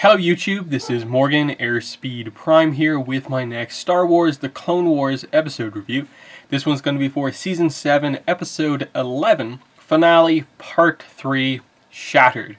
Hello YouTube, this is Morgan Airspeed Prime here with my next Star Wars The Clone Wars episode review. This one's going to be for Season 7, Episode 11, Finale, Part 3, Shattered.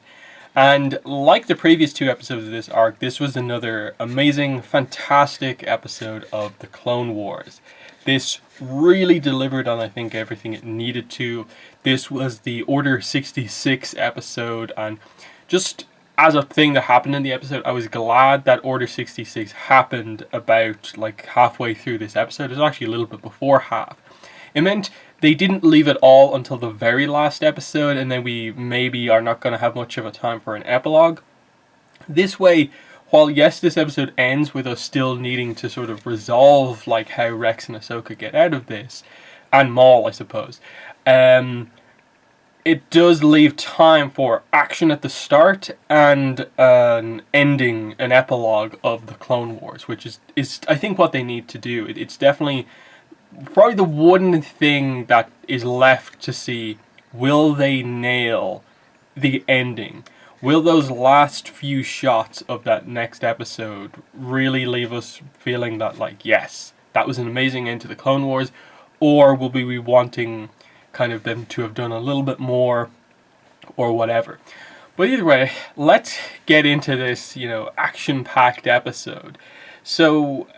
And like the previous two episodes of this arc, this was another amazing, fantastic episode of The Clone Wars. This really delivered on, I think, everything it needed to. This was the Order 66 episode, and just as a thing that happened in the episode, I was glad that Order 66 happened about like halfway through this episode. It was actually a little bit before half. It meant they didn't leave it all until the very last episode, and then we maybe are not going to have much of a time for an epilogue. This way, while yes, this episode ends with us still needing to sort of resolve like how Rex and Ahsoka get out of this, and Maul, I suppose, it does leave time for action at the start and an ending, an epilogue of the Clone Wars, which is I think what they need to do. It's definitely probably the one thing that is left to see. Will they nail the ending? Will those last few shots of that next episode really leave us feeling that, like, yes, that was an amazing end to the Clone Wars? Or will we be wanting kind of them to have done a little bit more or whatever? But either way, let's get into this, action-packed episode. So,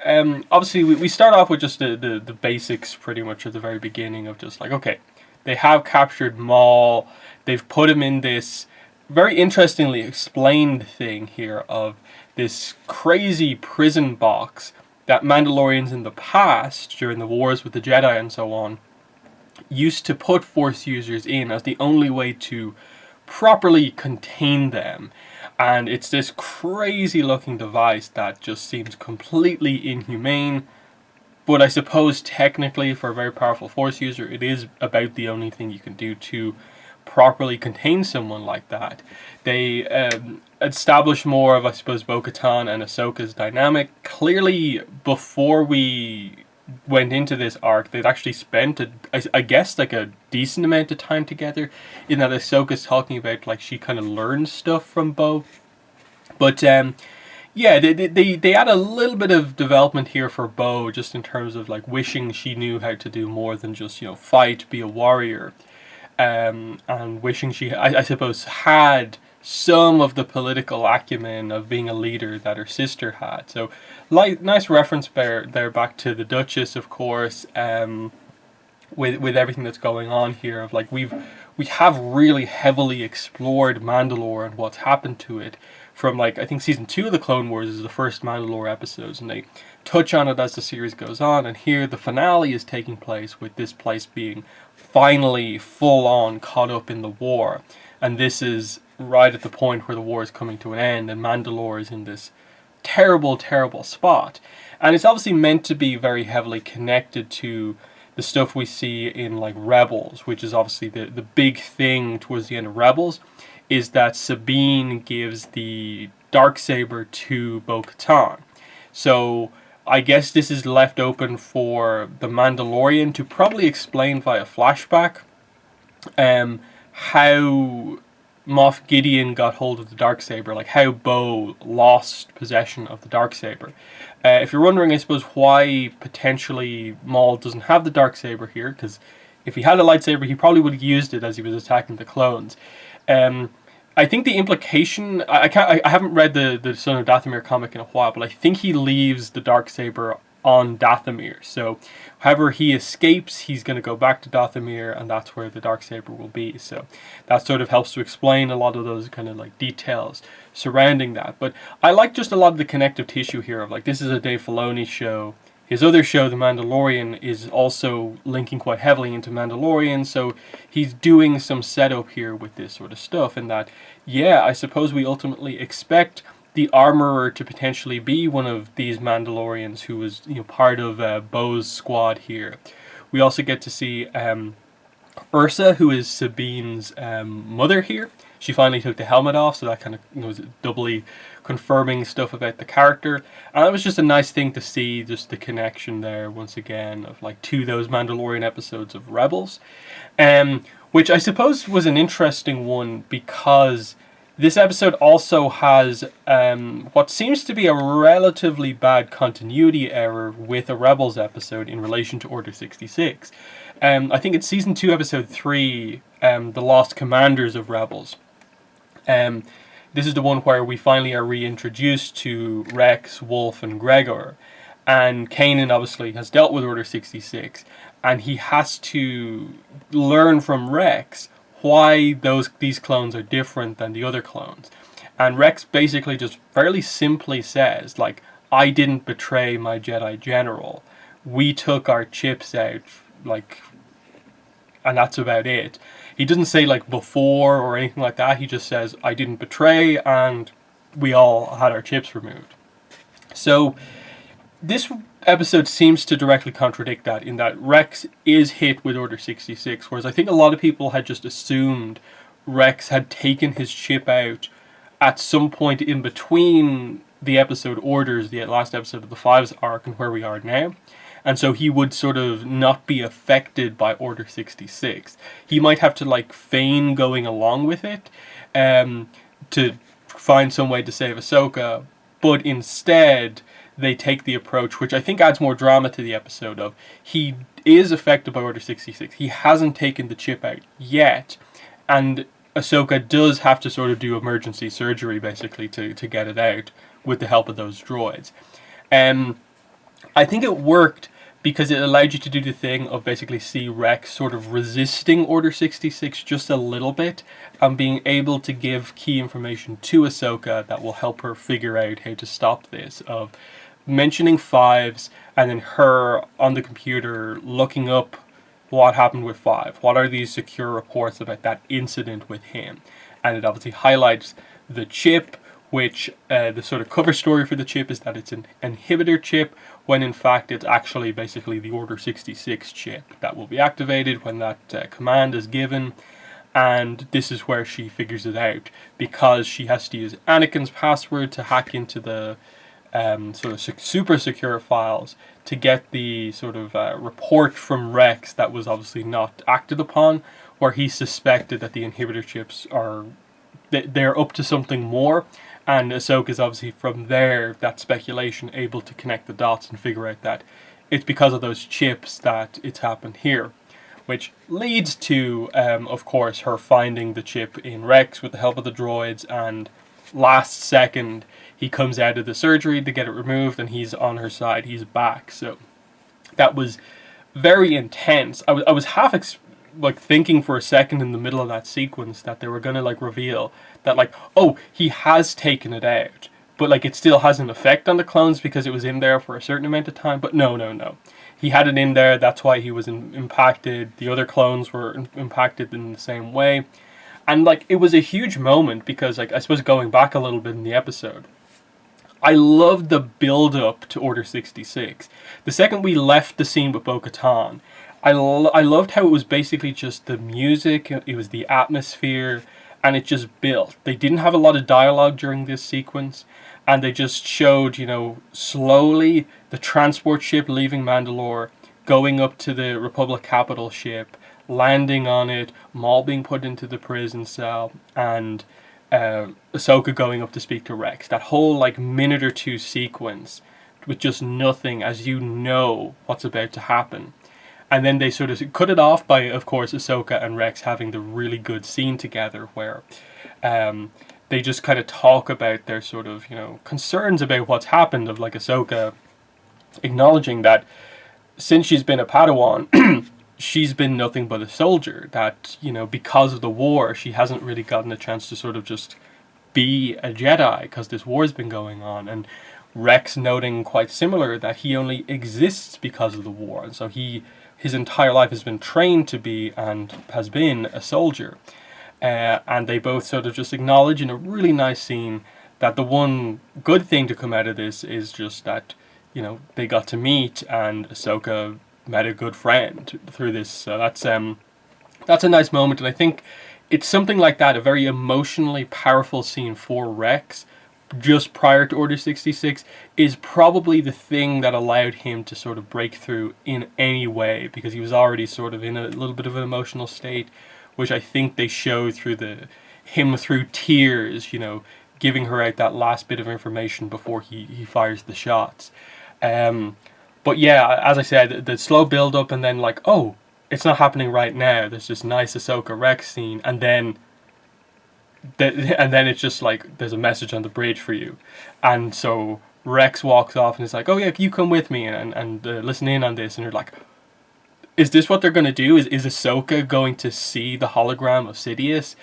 obviously, we start off with just the basics pretty much at the very beginning of just like, okay, they have captured Maul. They've put him in this very interestingly explained thing here of this crazy prison box that Mandalorians in the past, during the wars with the Jedi and so on, used to put Force users in as the only way to properly contain them. And it's this crazy looking device that just seems completely inhumane, but I suppose technically for a very powerful Force user it is about the only thing you can do to properly contain someone like that. They establish more of, I suppose, Bo-Katan and Ahsoka's dynamic. Clearly, before we went into this arc, they'd actually spent, I guess, like a decent amount of time together, in that Ahsoka's talking about, like, she kind of learned stuff from Bo. But, yeah, they add a little bit of development here for Bo, just in terms of, like, wishing she knew how to do more than just, fight, be a warrior. And wishing she, I suppose, had some of the political acumen of being a leader that her sister had. So, nice reference there back to the Duchess, of course, with everything that's going on here. Of like we have really heavily explored Mandalore and what's happened to it. From like I think season 2 of the Clone Wars is the first Mandalore episodes, and they touch on it as the series goes on. And here the finale is taking place with this place being finally full on caught up in the war, and this is right at the point where the war is coming to an end, and Mandalore is in this terrible, terrible spot. And it's obviously meant to be very heavily connected to the stuff we see in like Rebels, which is obviously the big thing towards the end of Rebels, is that Sabine gives the Darksaber to Bo-Katan. So I guess this is left open for the Mandalorian to probably explain via flashback how Moff Gideon got hold of the Darksaber, like how Bo lost possession of the Darksaber. If you're wondering, I suppose, why potentially Maul doesn't have the Darksaber here, because if he had a lightsaber, he probably would have used it as he was attacking the clones. I think the implication, I haven't read the Son of Dathomir comic in a while, but I think he leaves the Darksaber on Dathomir. So, however he escapes, he's going to go back to Dathomir, and that's where the Darksaber will be. So, that sort of helps to explain a lot of those kind of like details surrounding that. But I like just a lot of the connective tissue here of like, this is a Dave Filoni show. His other show, The Mandalorian, is also linking quite heavily into Mandalorian, so he's doing some setup here with this sort of stuff, and that, yeah, I suppose we ultimately expect the Armorer to potentially be one of these Mandalorians who was, part of Bo's squad here. We also get to see Ursa, who is Sabine's mother here. She finally took the helmet off, so that kind of was doubly confirming stuff about the character. And it was just a nice thing to see, just the connection there once again of like to those Mandalorian episodes of Rebels, which I suppose was an interesting one because This episode also has what seems to be a relatively bad continuity error with a Rebels episode in relation to Order 66. I think it's season 2, episode 3, The Lost Commanders of Rebels. Um, this is the one where we finally are reintroduced to Rex, Wolf, and Gregor. And Kanan obviously has dealt with Order 66, and he has to learn from Rex why these clones are different than the other clones. And Rex basically just fairly simply says, like, I didn't betray my Jedi General. We took our chips out, like, and that's about it. He doesn't say, like, before or anything like that. He just says, I didn't betray, and we all had our chips removed. So this episode seems to directly contradict that, in that Rex is hit with Order 66, whereas I think a lot of people had just assumed Rex had taken his chip out at some point in between the episode Orders, the last episode of the Fives arc, and where we are now. And so he would sort of not be affected by Order 66. He might have to, like, feign going along with it to find some way to save Ahsoka, but instead they take the approach, which I think adds more drama to the episode, of he is affected by Order 66. He hasn't taken the chip out yet, and Ahsoka does have to sort of do emergency surgery, basically, to get it out with the help of those droids. I think it worked because it allowed you to do the thing of basically see Rex sort of resisting Order 66 just a little bit, and being able to give key information to Ahsoka that will help her figure out how to stop this, of mentioning Fives, and then her on the computer looking up what happened with Five. What are these secure reports about that incident with him? And it obviously highlights the chip, which the sort of cover story for the chip is that it's an inhibitor chip, when in fact it's actually basically the Order 66 chip that will be activated when that command is given. And this is where she figures it out, because she has to use Anakin's password to hack into the sort of super secure files to get the sort of report from Rex that was obviously not acted upon, where he suspected that the inhibitor chips are they're up to something more. And Ahsoka is obviously, from there, that speculation, able to connect the dots and figure out that it's because of those chips that it's happened here. Which leads to, of course, her finding the chip in Rex with the help of the droids, and last second he comes out of the surgery to get it removed, and he's on her side, he's back. So that was very intense. I was half thinking for a second in the middle of that sequence that they were gonna, like, reveal that, like, oh, he has taken it out, but, like, it still has an effect on the clones because it was in there for a certain amount of time. But no, he had it in there, that's why he was impacted. The other clones were impacted in the same way. And, like, it was a huge moment because, like, I suppose going back a little bit in the episode, I loved the build-up to Order 66. The second we left the scene with Bo-Katan, I loved how it was basically just the music, it was the atmosphere, and it just built. They didn't have a lot of dialogue during this sequence, and they just showed, slowly the transport ship leaving Mandalore, going up to the Republic capital ship, landing on it, Maul being put into the prison cell, and Ahsoka going up to speak to Rex. That whole, like, minute or two sequence with just nothing, as you know what's about to happen. And then they sort of cut it off by, of course, Ahsoka and Rex having the really good scene together where they just kind of talk about their sort of, concerns about what's happened, of, like, Ahsoka acknowledging that since she's been a Padawan, she's been nothing but a soldier. That, because of the war, she hasn't really gotten a chance to sort of just be a Jedi because this war's been going on. And Rex noting quite similar that he only exists because of the war. And so his entire life has been trained to be and has been a soldier. And they both sort of just acknowledge in a really nice scene that the one good thing to come out of this is just that, they got to meet, and Ahsoka met a good friend through this. So that's a nice moment, and I think it's something like that, a very emotionally powerful scene for Rex just prior to Order 66 is probably the thing that allowed him to sort of break through in any way, because he was already sort of in a little bit of an emotional state, which I think they show through the him through tears, giving her out that last bit of information before he fires the shots. Um, but yeah, as I said, the slow build up, and then like, oh, it's not happening right now. There's this nice Ahsoka Rex scene, and then it's just like there's a message on the bridge for you, and so Rex walks off and is like, oh yeah, you come with me and listen in on this, and you're like, is this what they're gonna do? Is Ahsoka going to see the hologram of Sidious,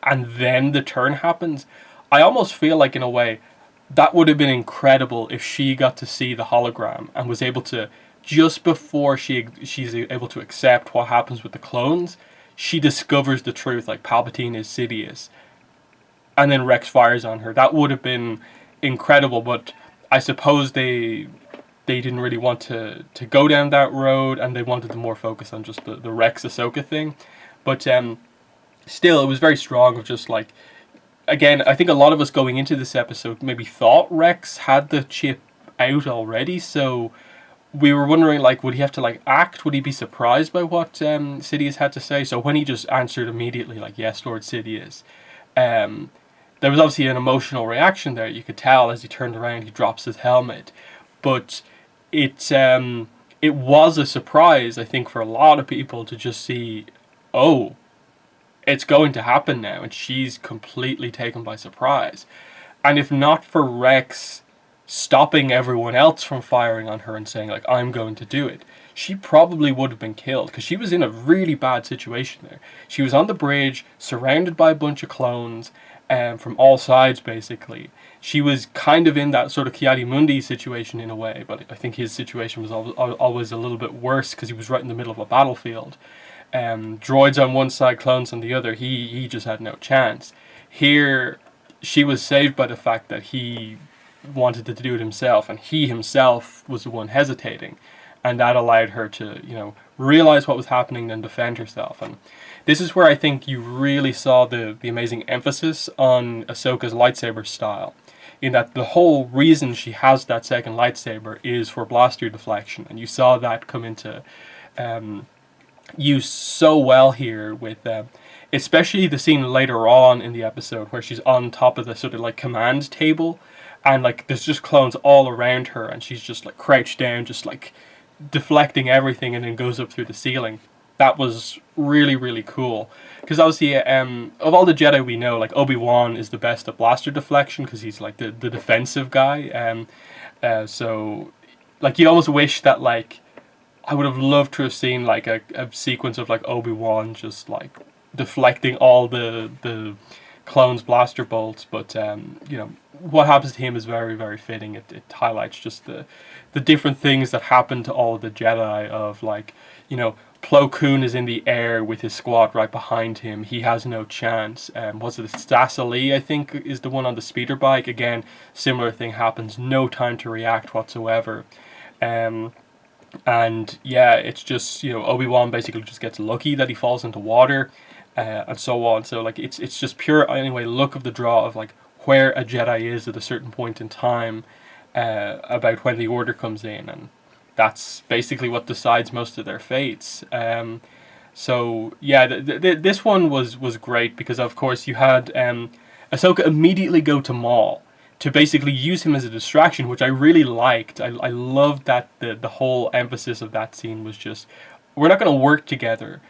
and then the turn happens? I almost feel like in a way that would have been incredible if she got to see the hologram and was able to, just before she's able to accept what happens with the clones, she discovers the truth, like Palpatine is Sidious, and then Rex fires on her. That would have been incredible, but I suppose they didn't really want to go down that road, and they wanted to more focus on just the Rex Ahsoka thing. But still, it was very strong of just like, again, I think a lot of us going into this episode maybe thought Rex had the chip out already, so we were wondering, like, would he have to like act? Would he be surprised by what Sidious had to say? So when he just answered immediately, like, yes, Lord Sidious, there was obviously an emotional reaction there. You could tell as he turned around, he drops his helmet, but it was a surprise, I think, for a lot of people to just see, oh, it's going to happen now, and she's completely taken by surprise. And if not for Rex stopping everyone else from firing on her and saying, like, I'm going to do it, she probably would have been killed, because she was in a really bad situation there. She was on the bridge, surrounded by a bunch of clones, from all sides, basically. She was kind of in that sort of Ki-Adi-Mundi situation in a way, but I think his situation was always a little bit worse because he was right in the middle of a battlefield. Droids on one side, clones on the other. He just had no chance. Here, she was saved by the fact that he wanted to do it himself, and he himself was the one hesitating, and that allowed her to, realize what was happening and defend herself. And this is where I think you really saw the amazing emphasis on Ahsoka's lightsaber style, in that the whole reason she has that second lightsaber is for blaster deflection, and you saw that come into use so well here with especially the scene later on in the episode where she's on top of the sort of like command table, and like there's just clones all around her, and she's just like crouched down, just like deflecting everything, and then goes up through the ceiling. That was really, really cool. Because obviously, of all the Jedi we know, like, Obi-Wan is the best at blaster deflection because he's like the defensive guy. So, like, you almost wish that, like, I would have loved to have seen like a sequence of like Obi-Wan just like deflecting all the clones' blaster bolts, but what happens to him is very, very fitting. It highlights just the different things that happen to all of the Jedi, of like, Plo Koon is in the air with his squad right behind him. He has no chance. Was it Stassa Lee, I think, is the one on the speeder bike? Again, similar thing happens. No time to react whatsoever. And yeah, it's just, Obi-Wan basically just gets lucky that he falls into water, and so on. So like it's just pure, anyway, look of the draw of like where a Jedi is at a certain point in time, about when the Order comes in, and that's basically what decides most of their fates. So yeah, this one was great because of course you had Ahsoka immediately go to Maul to basically use him as a distraction, which I really liked. I loved that the whole emphasis of that scene was just, we're not going to work together.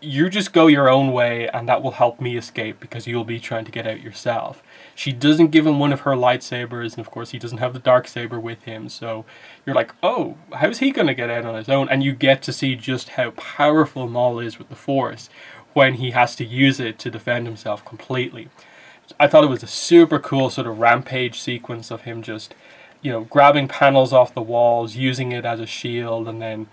You just go your own way, and that will help me escape because you'll be trying to get out yourself. She doesn't give him one of her lightsabers, and of course he doesn't have the Darksaber with him, so you're like, oh, how's he going to get out on his own? And you get to see just how powerful Maul is with the Force when he has to use it to defend himself completely. I thought it was a super cool sort of rampage sequence of him just, grabbing panels off the walls, using it as a shield, and then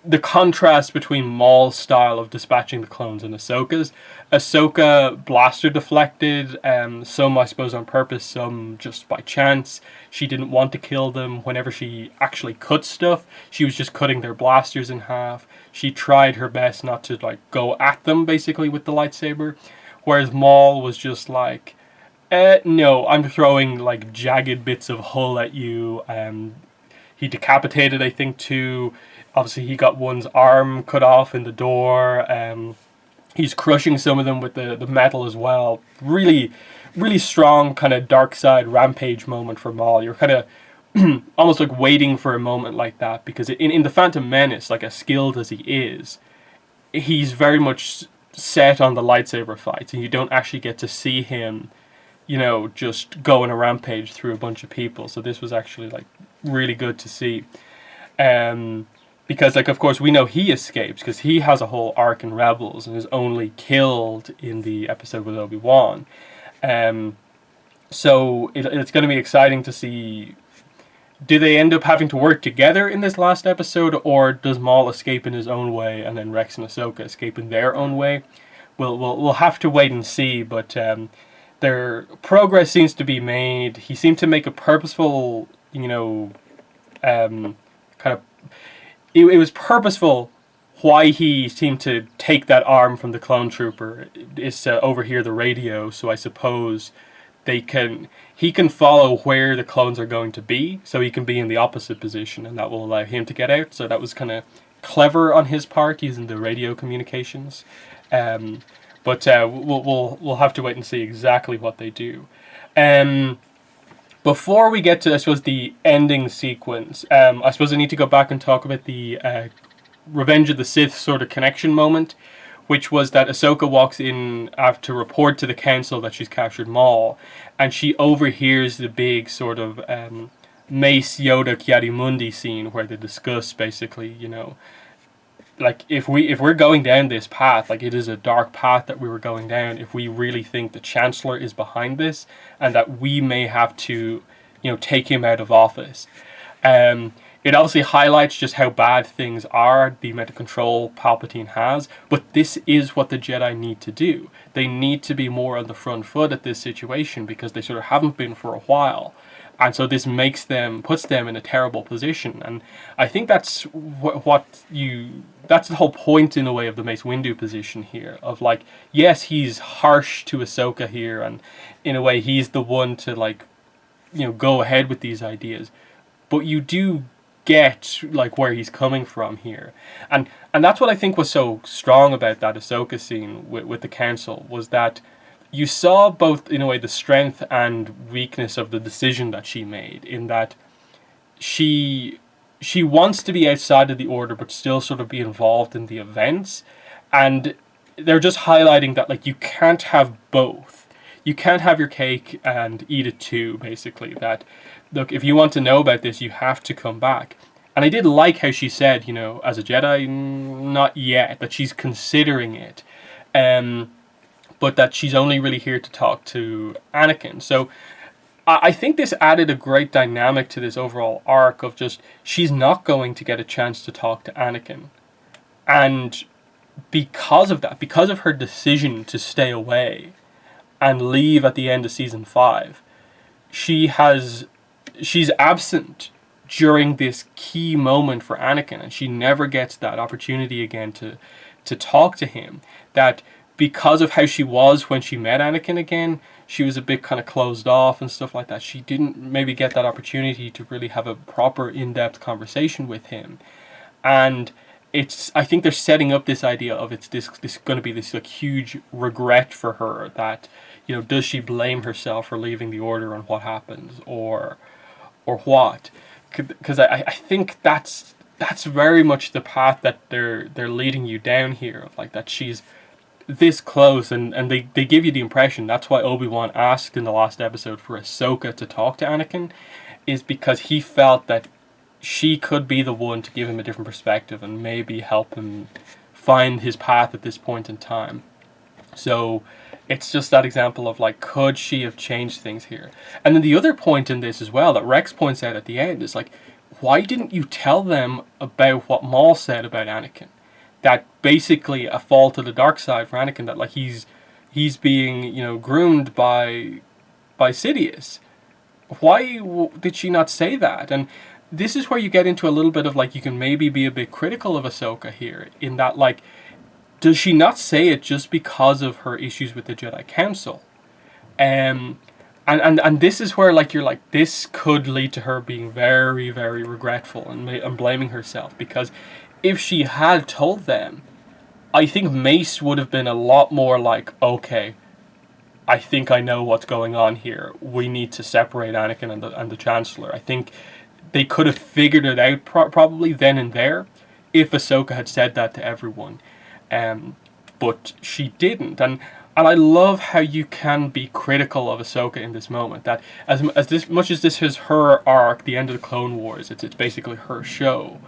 the contrast between Maul's style of dispatching the clones and Ahsoka's. Ahsoka blaster deflected, some I suppose on purpose, some just by chance. She didn't want to kill them. Whenever she actually cut stuff, she was just cutting their blasters in half. She tried her best not to like go at them basically with the lightsaber. Whereas Maul was just like, no, I'm throwing like jagged bits of hull at you. He decapitated, I think, two. Obviously, he got one's arm cut off in the door. He's crushing some of them with the metal as well. Really, really strong kind of dark side rampage moment for Maul. You're kind of almost like waiting for a moment like that, because in the Phantom Menace, like as skilled as he is, he's very much set on the lightsaber fights, and you don't actually get to see him, just go on a rampage through a bunch of people. So this was actually like really good to see. Because like of course we know he escapes because he has a whole arc in Rebels and is only killed in the episode with Obi-Wan. So it's going to be exciting to see, do they end up having to work together in this last episode, or does Maul escape in his own way and then Rex and Ahsoka escape in their own way? We'll have to wait and see, but their progress seems to be made. He seemed to make a purposeful, kind of, it was purposeful why he seemed to take that arm from the clone trooper is to overhear the radio, so I suppose he can follow where the clones are going to be, so he can be in the opposite position, and that will allow him to get out. So that was kind of clever on his part, using the radio communications. But we'll have to wait and see exactly what they do. Before we get to, I suppose, the ending sequence, I suppose I need to go back and talk about the Revenge of the Sith sort of connection moment, which was that Ahsoka walks in to report to the council that she's captured Maul, and she overhears the big sort of Mace Yoda Ki-Adi-Mundi scene where they discuss basically, like if we're going down this path, like it is a dark path that we were going down, if we really think the Chancellor is behind this and that we may have to, take him out of office. It obviously highlights just how bad things are, the amount of control Palpatine has, but this is what the Jedi need to do. They need to be more on the front foot at this situation because they sort of haven't been for a while. And so this puts them in a terrible position. And I think that's that's the whole point in a way of the Mace Windu position here. Of like, yes, he's harsh to Ahsoka here, and in a way he's the one to like, go ahead with these ideas. But you do get like where he's coming from here, and that's what I think was so strong about that Ahsoka scene with the council, was that you saw both in a way the strength and weakness of the decision that she made, in that she wants to be outside of the order but still sort of be involved in the events, and they're just highlighting that like you can't have both. You can't have your cake and eat it too, basically. That look, if you want to know about this, you have to come back. And I did like how she said, as a Jedi, not yet, that she's considering it. But that she's only really here to talk to Anakin. So I think this added a great dynamic to this overall arc of just, she's not going to get a chance to talk to Anakin. And because of that, because of her decision to stay away and leave at the end of season 5, she's absent during this key moment for Anakin, and she never gets that opportunity again to talk to him. That because of how she was when she met Anakin again, she was a bit kind of closed off and stuff like that. She didn't maybe get that opportunity to really have a proper in-depth conversation with him. And I think they're setting up this idea of this going to be this like huge regret for her, that does she blame herself for leaving the order and what happens, or what? Because I think that's very much the path that they're leading you down here, of like that she's this close, and they give you the impression that's why Obi-Wan asked in the last episode for Ahsoka to talk to Anakin, is because he felt that she could be the one to give him a different perspective and maybe help him find his path at this point in time. So it's just that example of like, could she have changed things here? And then the other point in this as well that Rex points out at the end is like, why didn't you tell them about what Maul said about Anakin? That basically a fall to the dark side for Anakin, that like he's being groomed by Sidious. Why did she not say that? And this is where you get into a little bit of like, you can maybe be a bit critical of Ahsoka here, in that like, does she not say it just because of her issues with the Jedi Council? And this is where like you're like, this could lead to her being very, very regretful and blaming herself, because if she had told them, I think Mace would have been a lot more like, okay, I think I know what's going on here. We need to separate Anakin and the Chancellor. I think they could have figured it out probably then and there if Ahsoka had said that to everyone. Um, but she didn't. And I love how you can be critical of Ahsoka in this moment. That as this much as this is her arc, the end of the Clone Wars, it's basically her show.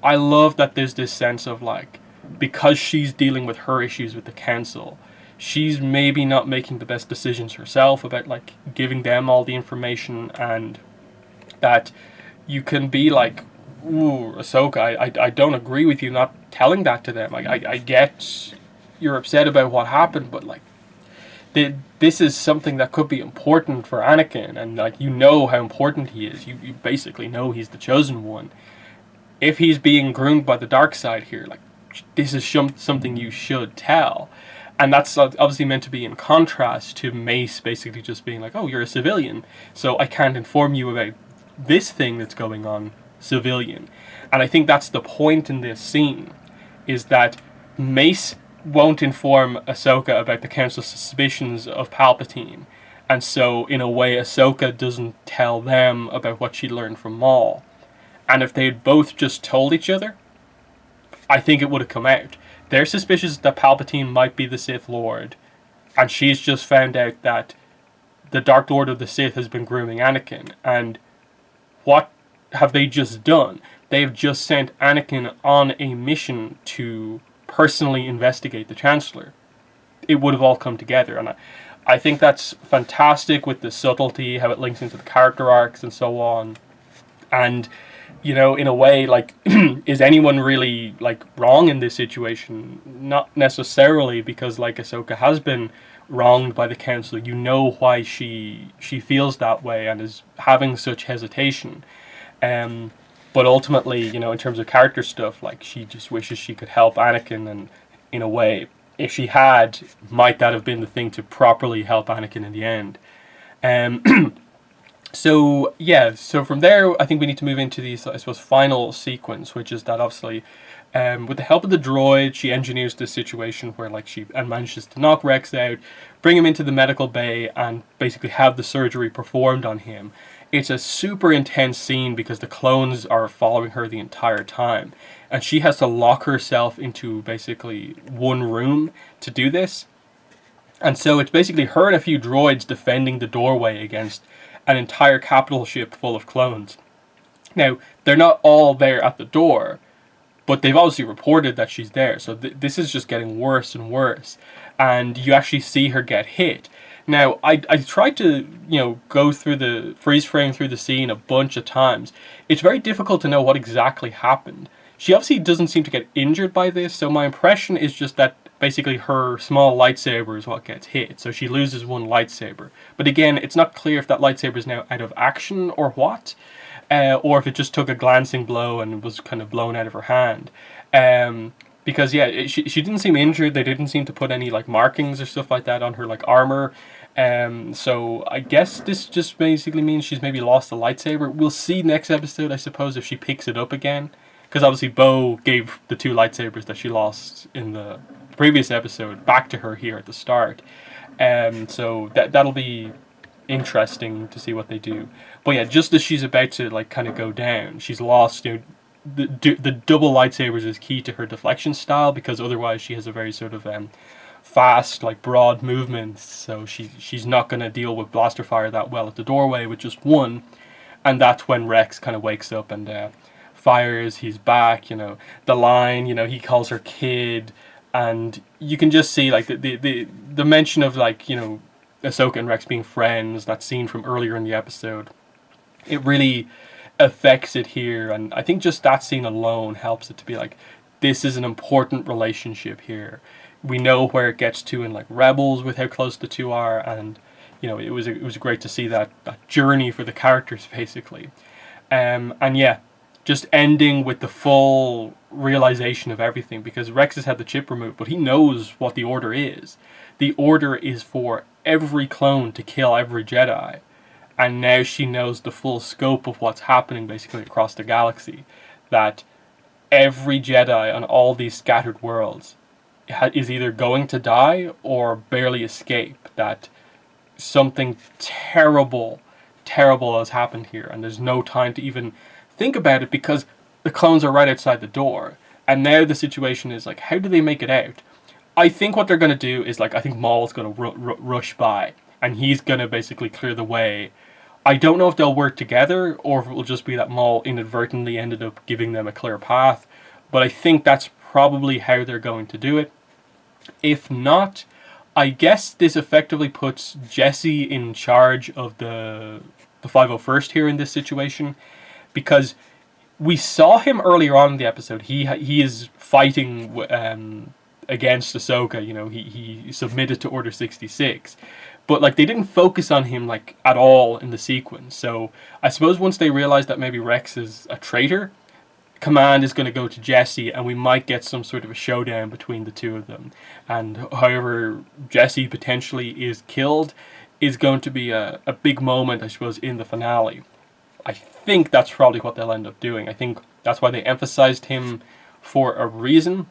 I love that there's this sense of like, because she's dealing with her issues with the council, she's maybe not making the best decisions herself about like giving them all the information, and that you can be like, ooh, Ahsoka, I don't agree with you not telling that to them. I get you're upset about what happened, but like, this is something that could be important for Anakin, and like, you know how important he is. You basically know he's the chosen one. If he's being groomed by the dark side here, like, this is something you should tell. And that's obviously meant to be in contrast to Mace basically just being like, oh, you're a civilian, so I can't inform you about this thing that's going on, civilian. And I think that's the point in this scene, is that Mace won't inform Ahsoka about the Council's suspicions of Palpatine. And so, in a way, Ahsoka doesn't tell them about what she learned from Maul. And if they'd both just told each other, I think it would have come out. They're suspicious that Palpatine might be the Sith Lord, and she's just found out that the Dark Lord of the Sith has been grooming Anakin. And what have they just done? They've just sent Anakin on a mission to personally investigate the Chancellor. It would have all come together, and I think that's fantastic with the subtlety, how it links into the character arcs and so on. And you know, in a way, like, is anyone really like wrong in this situation? Not necessarily, because like Ahsoka has been wronged by the council. You know why she feels that way and is having such hesitation. But ultimately, you know, in terms of character stuff, like, she just wishes she could help Anakin, and in a way, if she had, might that have been the thing to properly help Anakin in the end? So yeah, so from there, I think we need to move into the, I suppose, final sequence, which is that obviously, with the help of the droid, she engineers this situation where like she manages to knock Rex out, bring him into the medical bay, and basically have the surgery performed on him. It's a super intense scene because the clones are following her the entire time, and she has to lock herself into basically one room to do this. And so it's basically her and a few droids defending the doorway against an entire capital ship full of clones. Now, they're not all there at the door, but they've obviously reported that she's there, so this is just getting worse and worse, and you actually see her get hit. Now, I tried to, you know, go through the freeze frame through the scene a bunch of times. It's very difficult to know what exactly happened. She obviously doesn't seem to get injured by this, so my impression is just that basically her small lightsaber is what gets hit, so she loses one lightsaber. But again, it's not clear if that lightsaber is now out of action or what, or if it just took a glancing blow and was kind of blown out of her hand. Because yeah, she didn't seem injured. They didn't seem to put any like markings or stuff like that on her like armor. So I guess this just basically means she's maybe lost a lightsaber. We'll see next episode, I suppose, if she picks it up again. Because obviously Bo gave the two lightsabers that she lost in the previous episode back to her here at the start. So that'll be interesting to see what they do. But yeah, just as she's about to like kind of go down, she's lost, you know, the double lightsabers is key to her deflection style, because otherwise she has a very sort of fast, like broad movements, so she's not going to deal with blaster fire that well at the doorway with just one. And that's when Rex kind of wakes up and fires. He's back, you know, the line, you know, he calls her kid, and you can just see like the mention of like, you know, Ahsoka and Rex being friends, that scene from earlier in the episode, it really affects it here. And I think just that scene alone helps it to be like, this is an important relationship here. We know where it gets to in like Rebels with how close the two are, and you know, it was great to see that journey for the characters basically. And yeah, just ending with the full realization of everything, because Rex has had the chip removed, but he knows what the order is. The order is for every clone to kill every Jedi. And now she knows the full scope of what's happening basically across the galaxy. That every Jedi on all these scattered worlds is either going to die or barely escape. That something terrible, terrible has happened here, and there's no time to even think about it because the clones are right outside the door. And now the situation is like, how do they make it out? I think what they're going to do is like, I think Maul's going to rush by, and he's going to basically clear the way. I don't know if they'll work together or if it will just be that Maul inadvertently ended up giving them a clear path, but I think that's probably how they're going to do it. If not, I guess this effectively puts Jesse in charge of the 501st here in this situation, because we saw him earlier on in the episode. He is fighting against Ahsoka. You know, he submitted to Order 66, but like they didn't focus on him like at all in the sequence. So I suppose once they realize that maybe Rex is a traitor, command is going to go to Jesse, and we might get some sort of a showdown between the two of them. And however Jesse potentially is killed is going to be a big moment, I suppose, in the finale. I think that's probably what they'll end up doing. I think that's why they emphasized him for a reason.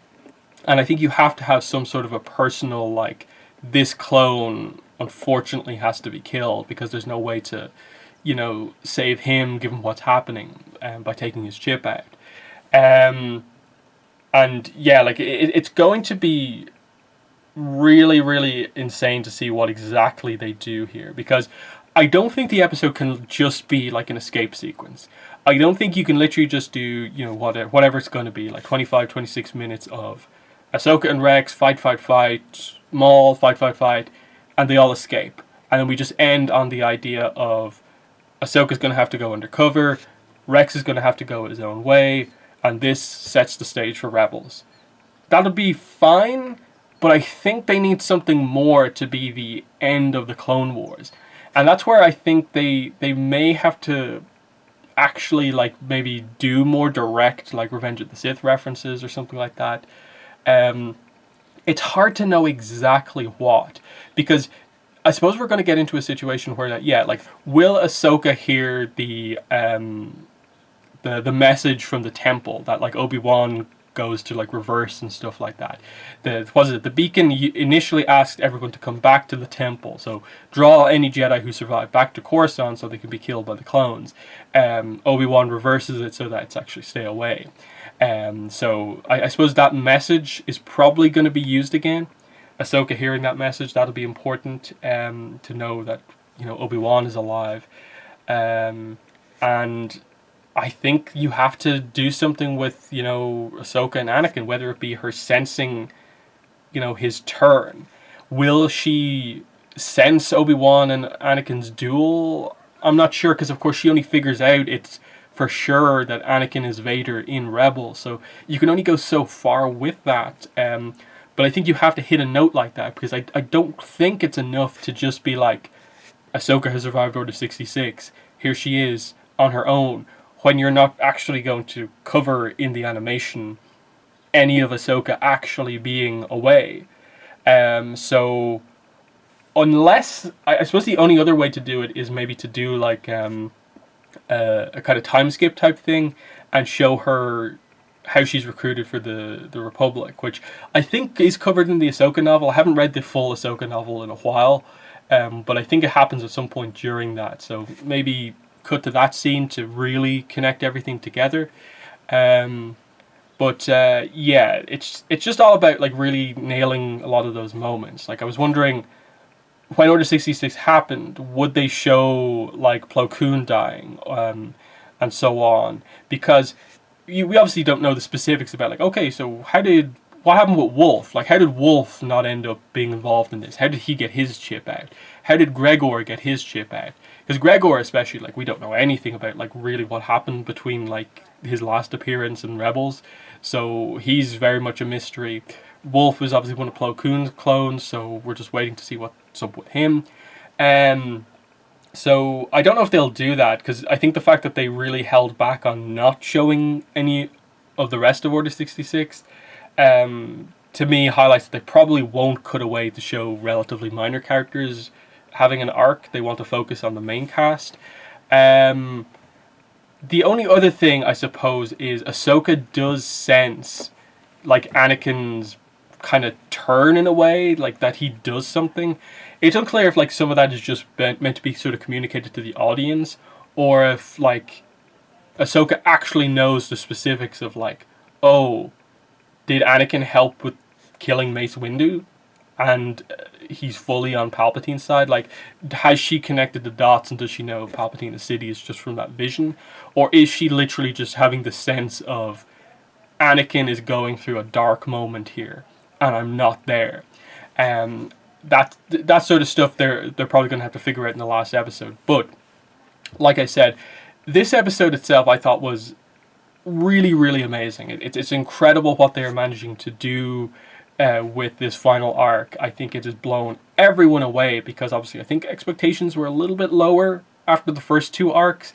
And I think you have to have some sort of a personal, like, this clone unfortunately has to be killed because there's no way to, you know, save him given what's happening by taking his chip out. And yeah, like it's going to be really, really insane to see what exactly they do here, because I don't think the episode can just be like an escape sequence. I don't think you can literally just do, you know, whatever it's going to be, like 25, 26 minutes of Ahsoka and Rex fight, Maul fight, and they all escape. And then we just end on the idea of Ahsoka's going to have to go undercover, Rex is going to have to go his own way, and this sets the stage for Rebels. That'll be fine, but I think they need something more to be the end of the Clone Wars. And that's where I think they may have to actually like maybe do more direct like Revenge of the Sith references or something like that. It's hard to know exactly what, because I suppose we're going to get into a situation where that, yeah, like, will Ahsoka hear the message from the temple that like Obi-Wan goes to like reverse and stuff like that. The beacon initially asked everyone to come back to the temple, so draw any Jedi who survive back to Coruscant so they can be killed by the clones. Obi-Wan reverses it so that it's actually stay away. So I suppose that message is probably going to be used again. Ahsoka hearing that message, that'll be important to know that, you know, Obi-Wan is alive. And I think you have to do something with, you know, Ahsoka and Anakin, whether it be her sensing, you know, his turn. Will she sense Obi-Wan and Anakin's duel? I'm not sure, because of course she only figures out it's for sure that Anakin is Vader in Rebels, so you can only go so far with that. But I think you have to hit a note like that, because I don't think it's enough to just be like, Ahsoka has survived Order 66, here she is on her own, when you're not actually going to cover in the animation any of Ahsoka actually being away. So unless, I suppose the only other way to do it is maybe to do like a kind of time skip type thing and show her how she's recruited for the Republic, which I think is covered in the Ahsoka novel. I haven't read the full Ahsoka novel in a while, but I think it happens at some point during that. So maybe cut to that scene to really connect everything together. But yeah, it's just all about like really nailing a lot of those moments. Like I was wondering, when Order 66 happened, would they show like Plo Koon dying, and so on? Because we obviously don't know the specifics about like, okay, so what happened with Wolf? Like, how did Wolf not end up being involved in this? How did he get his chip out? How did Gregor get his chip out? Because Gregor especially, like, we don't know anything about like really what happened between like his last appearance in Rebels, so he's very much a mystery. Wolf is obviously one of Plo Koon's clones, so we're just waiting to see what's up with him. So I don't know if they'll do that, because I think the fact that they really held back on not showing any of the rest of Order 66, to me highlights that they probably won't cut away to show relatively minor characters having an arc. They want to focus on the main cast. The only other thing, I suppose, is Ahsoka does sense like Anakin's kind of turn in a way, like that he does something. It's unclear if like some of that is just meant to be sort of communicated to the audience, or if like Ahsoka actually knows the specifics of like, oh, did Anakin help with killing Mace Windu, and he's fully on Palpatine's side? Like, has she connected the dots, and does she know Palpatine the City is just from that vision, or is she literally just having the sense of Anakin is going through a dark moment here, and I'm not there? That sort of stuff they're probably going to have to figure out in the last episode. But like I said, this episode itself I thought was really, really amazing. It's incredible what they're managing to do with this final arc. I think it has blown everyone away, because obviously I think expectations were a little bit lower after the first two arcs,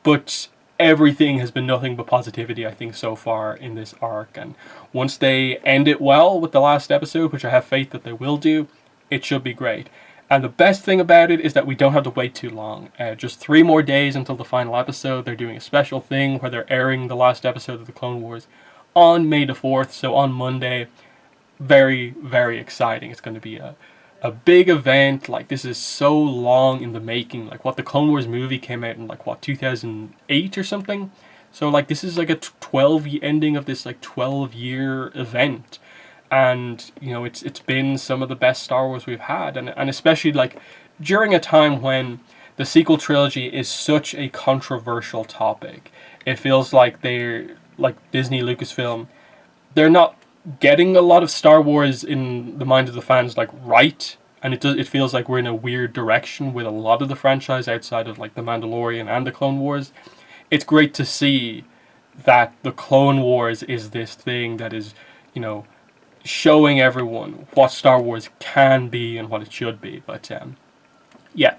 but everything has been nothing but positivity, I think, so far in this arc. And once they end it well with the last episode, which I have faith that they will do, it should be great. And the best thing about it is that we don't have to wait too long. Just 3 more days until the final episode. They're doing a special thing where they're airing the last episode of the Clone Wars on May the 4th, so on Monday. Very, very exciting. It's going to be a big event. Like, this is so long in the making. Like, what, the Clone Wars movie came out in, like, what, 2008 or something? So, like, this is like a ending of this, like, 12-year event. And, you know, it's been some of the best Star Wars we've had, and especially like during a time when the sequel trilogy is such a controversial topic. It feels like they're like Disney, Lucasfilm, they're not getting a lot of Star Wars in the mind of the fans like right, and it feels like we're in a weird direction with a lot of the franchise outside of like The Mandalorian and the Clone Wars. It's great to see that the Clone Wars is this thing that is, you know, showing everyone what Star Wars can be and what it should be. But yeah,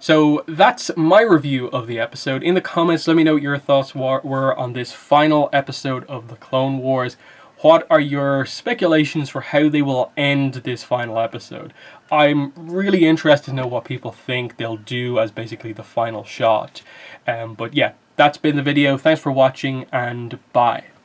so that's my review of the episode. In the comments, let me know what your thoughts were on this final episode of the Clone Wars. What are your speculations for how they will end this final episode? I'm really interested to know what people think they'll do as basically the final shot. But yeah, that's been the video. Thanks for watching, and bye.